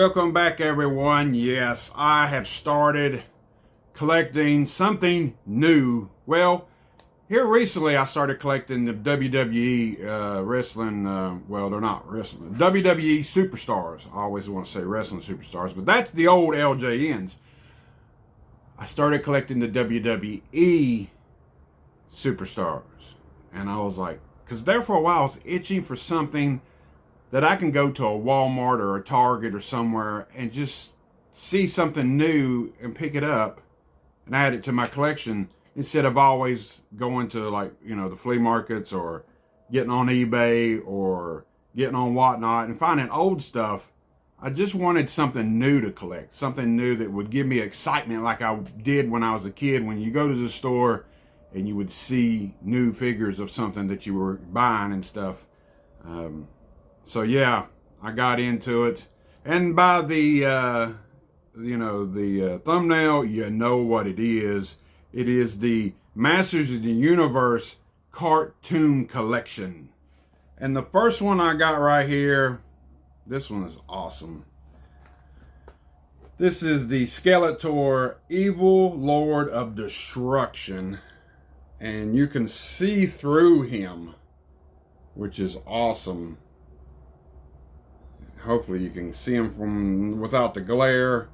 Welcome back, everyone. Yes, I have started collecting something new. Well, here recently I started collecting the WWE wrestling, well, they're not wrestling, WWE superstars. I always want to say wrestling superstars, but that's the old LJNs. I started collecting the WWE superstars. And I was like, because there for a while I was itching for something that I can go to a Walmart or a Target or somewhere and just see something new and pick it up and add it to my collection instead of always going to, like, you know, the flea markets or getting on eBay or getting on Whatnot and finding old stuff. I just wanted something new to collect, something new that would give me excitement like I did when I was a kid, when you go to the store and you would see new figures of something that you were buying and stuff. So yeah, I got into it, and by the thumbnail, you know what it is. It is the Masters of the Universe cartoon collection, and the first one I got right here, this one is awesome. This is the Skeletor, Evil Lord of Destruction, and you can see through him, which is awesome. Hopefully you can see him from without the glare.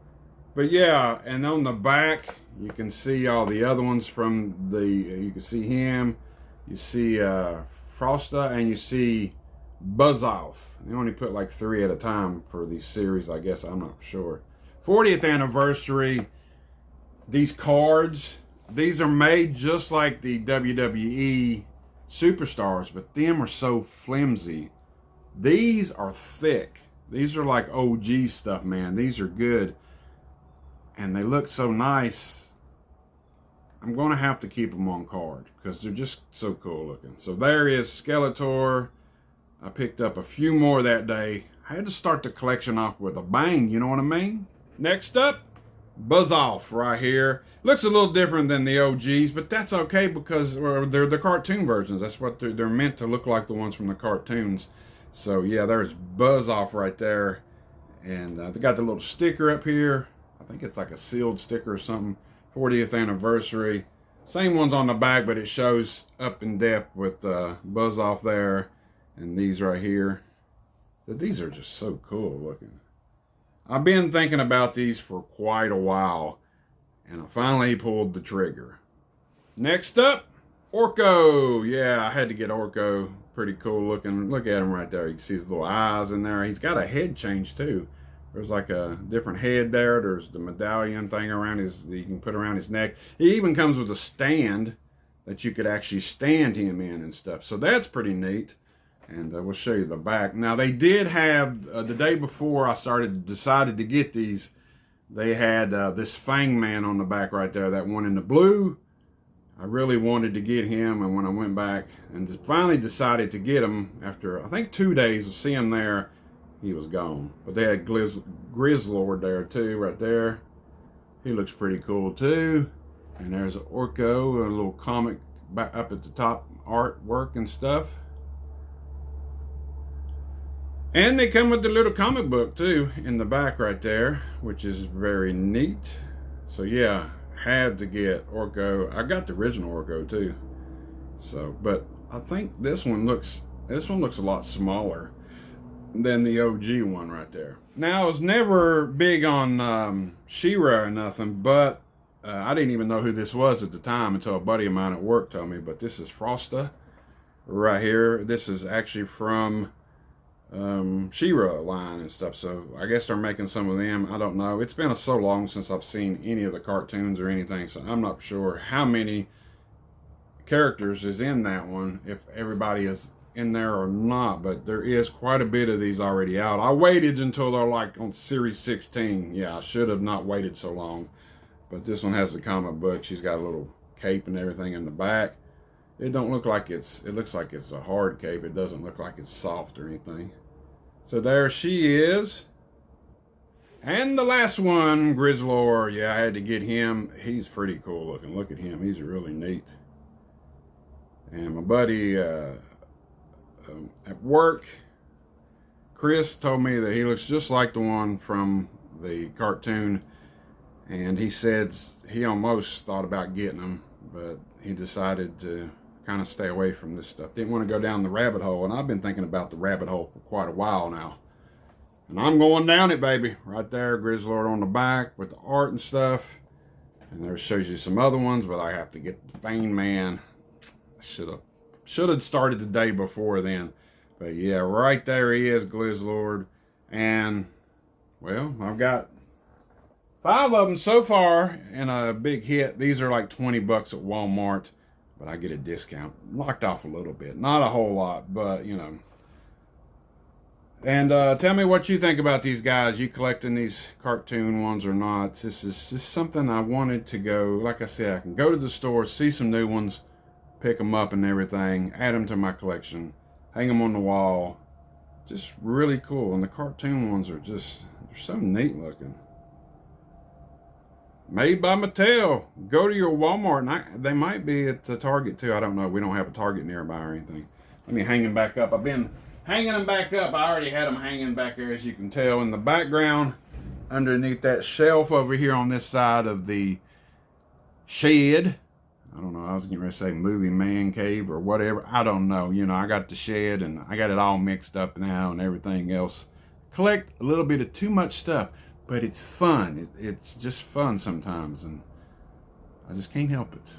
But yeah, and on the back you can see all the other ones from the, you can see him, you see Frosta, and you see Buzz-Off. They only put like 3 at a time for these series, I guess, I'm not sure. 40th anniversary. These cards, these are made just like the WWE superstars, but them are so flimsy. These are thick. These are like OG stuff, man. These are good. And they look so nice. I'm going to have to keep them on card because they're just so cool looking. So there is Skeletor. I picked up a few more that day. I had to start the collection off with a bang, you know what I mean? Next up, Buzz-Off right here. Looks a little different than the OGs, but that's okay because they're the cartoon versions. That's what they're meant to look like, the ones from the cartoons. So yeah, there's Buzz-Off right there, and they got the little sticker up here. I think it's like a sealed sticker or something. 40th anniversary. Same ones on the back, but it shows up in depth with Buzz-Off there, and these right here. These are just so cool looking. I've been thinking about these for quite a while, and I finally pulled the trigger. Next up, Orko. Yeah, I had to get Orko. Pretty cool looking. Look at him right there. You can see his little eyes in there. He's got a head change too. There's like a different head there. There's the medallion thing around his, that you can put around his neck. He even comes with a stand that you could actually stand him in and stuff. So that's pretty neat. And we'll show you the back. Now they did have, the day before I decided to get these, they had this Fang Man on the back right there. That one in the blue. I really wanted to get him, and when I went back and finally decided to get him after, I think, 2 days of seeing him there, he was gone. But they had Grizzlord there too, right there. He looks pretty cool too. And there's Orko, a little comic back up at the top, artwork and stuff. And they come with the little comic book too in the back right there, which is very neat. So yeah, had to get Orko. I got the original Orko too. So, but I think this one looks a lot smaller than the OG one right there. Now, I was never big on She-Ra or nothing, but I didn't even know who this was at the time until a buddy of mine at work told me. But this is Frosta right here. This is actually from She-Ra line and stuff, so I guess they're making some of them. I don't know. It's been so long since I've seen any of the cartoons or anything, so I'm not sure how many characters is in that one, if everybody is in there or not, but there is quite a bit of these already out. I waited until they're like on series 16. Yeah, I should have not waited so long, but this one has the comic book. She's got a little cape and everything in the back. It don't look like it looks like it's a hard cape. It doesn't look like it's soft or anything. So there she is. And the last one, Grizzlord. Yeah, I had to get him. He's pretty cool looking. Look at him. He's really neat. And my buddy at work Chris told me that he looks just like the one from the cartoon, and he said he almost thought about getting them, but he decided to kind of stay away from this stuff. Didn't want to go down the rabbit hole, and I've been thinking about the rabbit hole for quite a while now. And I'm going down it, baby. Right there, Grizzlord on the back with the art and stuff. And there shows you some other ones, but I have to get the Fane Man. I should have started the day before then. But yeah, right there he is, Grizzlord. And, well, I've got 5 of them so far in a big hit. These are like 20 bucks at Walmart, but I get a discount. Knocked off a little bit. Not a whole lot, but, you know. And tell me what you think about these guys. You collecting these cartoon ones or not? This is something I wanted to go, like I said, I can go to the store, see some new ones, pick them up and everything, add them to my collection, hang them on the wall. Just really cool. And the cartoon ones are just, they're so neat looking. Made by Mattel. Go to your Walmart, and they might be at the Target too. I don't know. We don't have a Target nearby or anything. Let me hang them back up. I've been hanging them back up. I already had them hanging back there, as you can tell in the background, underneath that shelf over here on this side of the shed. I don't know, I was getting ready to say movie man cave or whatever. I don't know. You know, I got the shed and I got it all mixed up now and everything else. Collect a little bit of too much stuff, but it's fun. It's just fun sometimes, and I just can't help it.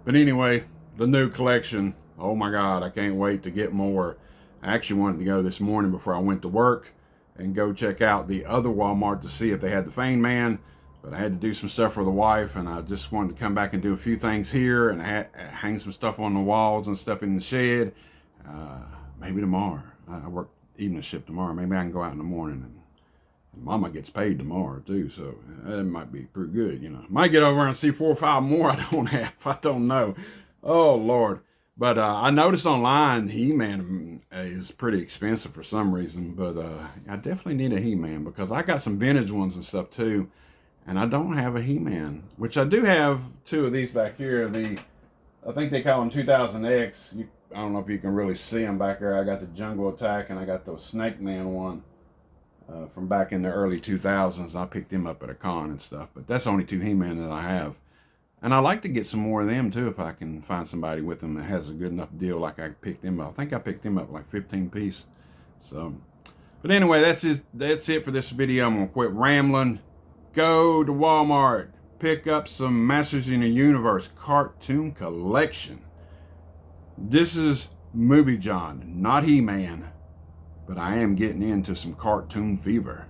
But anyway, the new collection. Oh my God, I can't wait to get more. I actually wanted to go this morning before I went to work and go check out the other Walmart to see if they had the Fane Man, but I had to do some stuff for the wife, and I just wanted to come back and do a few things here and hang some stuff on the walls and stuff in the shed. Maybe tomorrow. I work evening shift tomorrow. Maybe I can go out in the morning, and Mama gets paid tomorrow too, so that might be pretty good, you know. Might get over and see 4 or 5 more I don't have. I don't know. Oh Lord. But I noticed online He-Man is pretty expensive for some reason. But I definitely need a He-Man because I got some vintage ones and stuff too. And I don't have a He-Man, which I do have 2 of these back here. I think they call them 2000X. I don't know if you can really see them back there. I got the Jungle Attack and I got the Snake Man one from back in the early 2000s. I picked them up at a con and stuff. But that's the only 2 He-Man that I have. And I like to get some more of them too if I can find somebody with them that has a good enough deal like I picked them up. I think I picked them up like 15 piece. So, but anyway, that's it for this video. I'm going to quit rambling. Go to Walmart. Pick up some Masters in the Universe cartoon collection. This is Movie John, not He-Man. But I am getting into some cartoon fever.